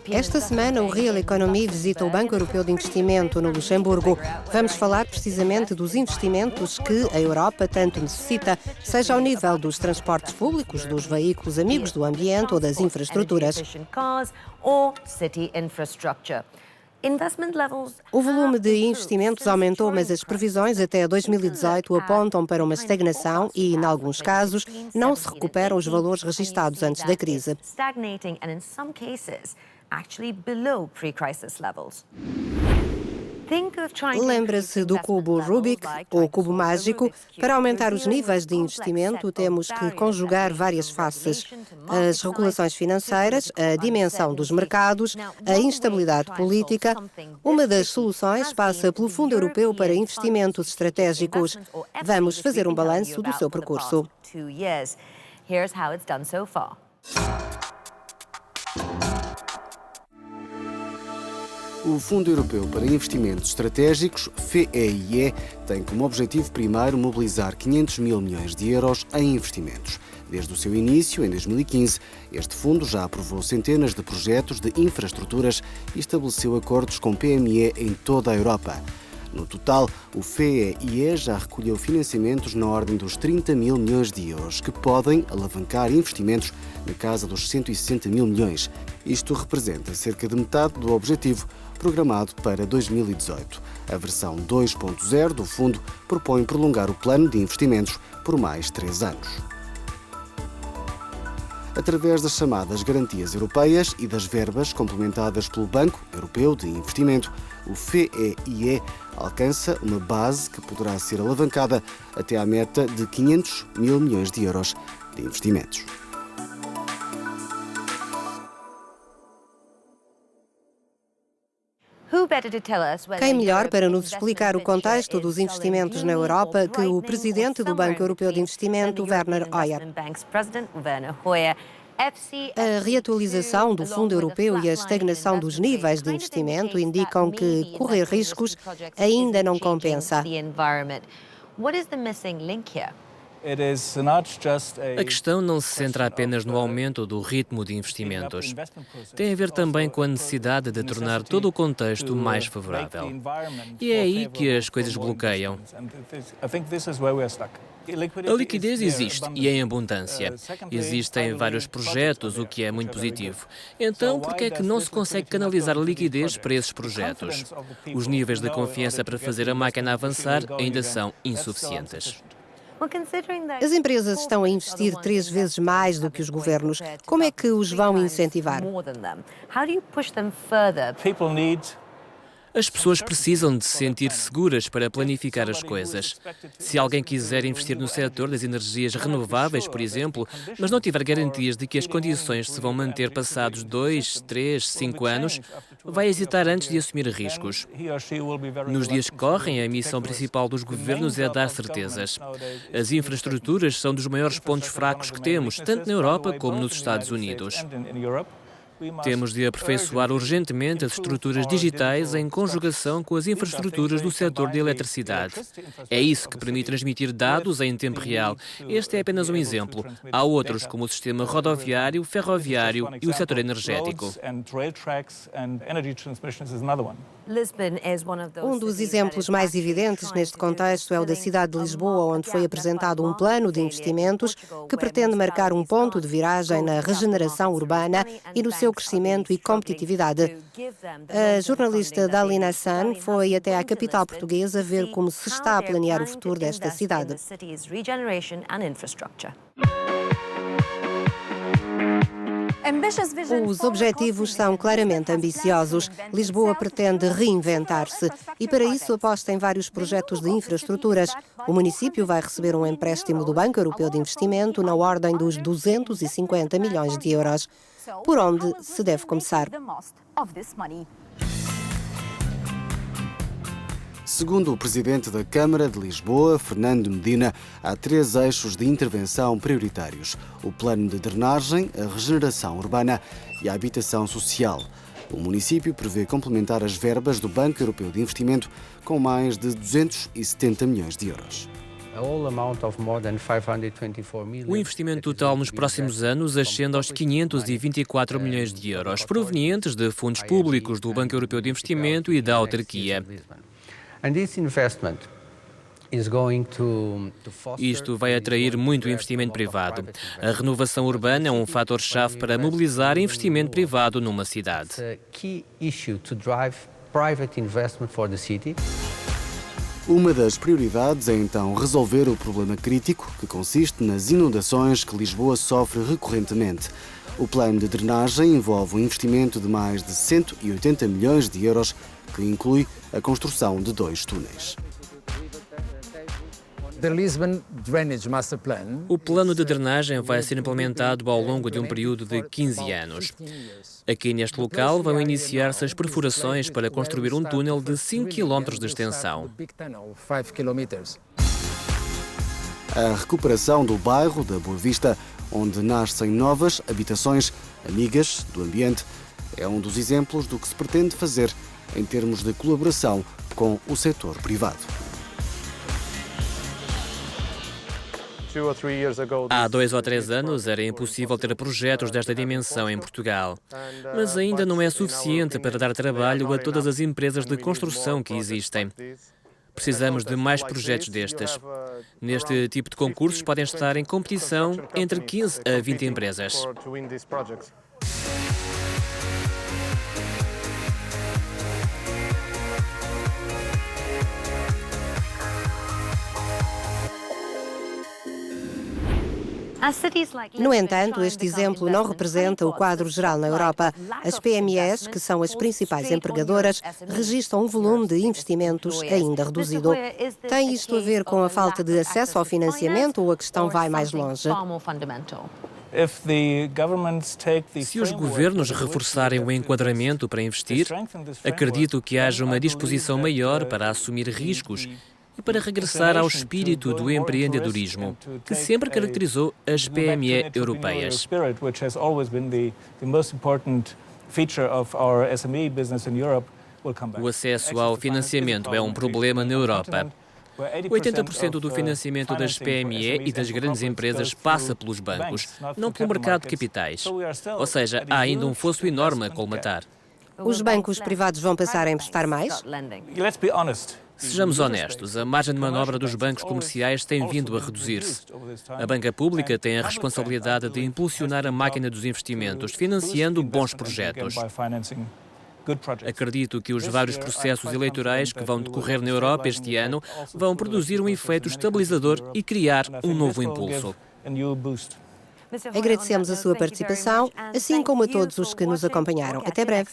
Esta semana, o Real Economy visita o Banco Europeu de Investimento no Luxemburgo. Vamos falar precisamente dos investimentos que a Europa tanto necessita, seja ao nível dos transportes públicos, dos veículos amigos do ambiente ou das infraestruturas. O volume de investimentos aumentou, mas as previsões até 2018 apontam para uma estagnação e, em alguns casos, não se recuperam os valores registados antes da crise. Lembra-se do cubo Rubik, ou cubo mágico? Para aumentar os níveis de investimento, temos que conjugar várias faces: as regulações financeiras, a dimensão dos mercados, a instabilidade política. Uma das soluções passa pelo Fundo Europeu para Investimentos Estratégicos. Vamos fazer um balanço do seu percurso. O Fundo Europeu para Investimentos Estratégicos, FEIE, tem como objetivo primeiro mobilizar 500 mil milhões de euros em investimentos. Desde o seu início, em 2015, este fundo já aprovou centenas de projetos de infraestruturas e estabeleceu acordos com PME em toda a Europa. No total, o FEIE já recolheu financiamentos na ordem dos 30 mil milhões de euros, que podem alavancar investimentos na casa dos 160 mil milhões. Isto representa cerca de metade do objetivo programado para 2018. A versão 2.0 do fundo propõe prolongar o plano de investimentos por mais 3 anos. Através das chamadas garantias europeias e das verbas complementadas pelo Banco Europeu de Investimento, o FEIE alcança uma base que poderá ser alavancada até à meta de 500 mil milhões de euros de investimentos. Quem melhor para nos explicar o contexto dos investimentos na Europa que o presidente do Banco Europeu de Investimento, Werner Hoyer. A reatualização do Fundo Europeu e a estagnação dos níveis de investimento indicam que correr riscos ainda não compensa. A questão não se centra apenas no aumento do ritmo de investimentos. Tem a ver também com a necessidade de tornar todo o contexto mais favorável. E é aí que as coisas bloqueiam. A liquidez existe e é em abundância. Existem vários projetos, o que é muito positivo. Então, por que é que não se consegue canalizar a liquidez para esses projetos? Os níveis de confiança para fazer a máquina avançar ainda são insuficientes. As empresas estão a investir 3 vezes mais do que os governos. Como é que os vão incentivar? As pessoas precisam de se sentir seguras para planificar as coisas. Se alguém quiser investir no setor das energias renováveis, por exemplo, mas não tiver garantias de que as condições se vão manter passados 2, 3, 5 anos, vai hesitar antes de assumir riscos. Nos dias que correm, a missão principal dos governos é dar certezas. As infraestruturas são dos maiores pontos fracos que temos, tanto na Europa como nos Estados Unidos. Temos de aperfeiçoar urgentemente as estruturas digitais em conjugação com as infraestruturas do setor da eletricidade. É isso que permite transmitir dados em tempo real. Este é apenas um exemplo. Há outros, como o sistema rodoviário, ferroviário e o setor energético. Um dos exemplos mais evidentes neste contexto é o da cidade de Lisboa, onde foi apresentado um plano de investimentos que pretende marcar um ponto de viragem na regeneração urbana e no seu crescimento e competitividade. A jornalista Dalina San foi até à capital portuguesa ver como se está a planear o futuro desta cidade. Os objetivos são claramente ambiciosos. Lisboa pretende reinventar-se e, para isso, aposta em vários projetos de infraestruturas. O município vai receber um empréstimo do Banco Europeu de Investimento na ordem dos 250 milhões de euros. Por onde se deve começar? Segundo o presidente da Câmara de Lisboa, Fernando Medina, há 3 eixos de intervenção prioritários: o plano de drenagem, a regeneração urbana e a habitação social. O município prevê complementar as verbas do Banco Europeu de Investimento com mais de 270 milhões de euros. O investimento total nos próximos anos ascende aos 524 milhões de euros, provenientes de fundos públicos, do Banco Europeu de Investimento e da autarquia. Isto vai atrair muito investimento privado. A renovação urbana é um fator-chave para mobilizar investimento privado numa cidade. Uma das prioridades é então resolver o problema crítico que consiste nas inundações que Lisboa sofre recorrentemente. O plano de drenagem envolve um investimento de mais de 180 milhões de euros, que inclui a construção de 2 túneis. O plano de drenagem vai ser implementado ao longo de um período de 15 anos. Aqui neste local vão iniciar-se as perfurações para construir um túnel de 5 km de extensão. A recuperação do bairro da Boa Vista, onde nascem novas habitações amigas do ambiente, é um dos exemplos do que se pretende fazer em termos de colaboração com o setor privado. Há 2 ou 3 anos era impossível ter projetos desta dimensão em Portugal. Mas ainda não é suficiente para dar trabalho a todas as empresas de construção que existem. Precisamos de mais projetos destes. Neste tipo de concursos podem estar em competição entre 15 a 20 empresas. No entanto, este exemplo não representa o quadro geral na Europa. As PMEs, que são as principais empregadoras, registram um volume de investimentos ainda reduzido. Tem isto a ver com a falta de acesso ao financiamento ou a questão vai mais longe? Se os governos reforçarem o enquadramento para investir, acredito que haja uma disposição maior para assumir riscos e para regressar ao espírito do empreendedorismo, que sempre caracterizou as PME europeias. O acesso ao financiamento é um problema na Europa. 80% do financiamento das PME e das grandes empresas passa pelos bancos, não pelo mercado de capitais. Ou seja, há ainda um fosso enorme a colmatar. Os bancos privados vão passar a emprestar mais? Sejamos honestos, a margem de manobra dos bancos comerciais tem vindo a reduzir-se. A banca pública tem a responsabilidade de impulsionar a máquina dos investimentos, financiando bons projetos. Acredito que os vários processos eleitorais que vão decorrer na Europa este ano vão produzir um efeito estabilizador e criar um novo impulso. Agradecemos a sua participação, assim como a todos os que nos acompanharam. Até breve.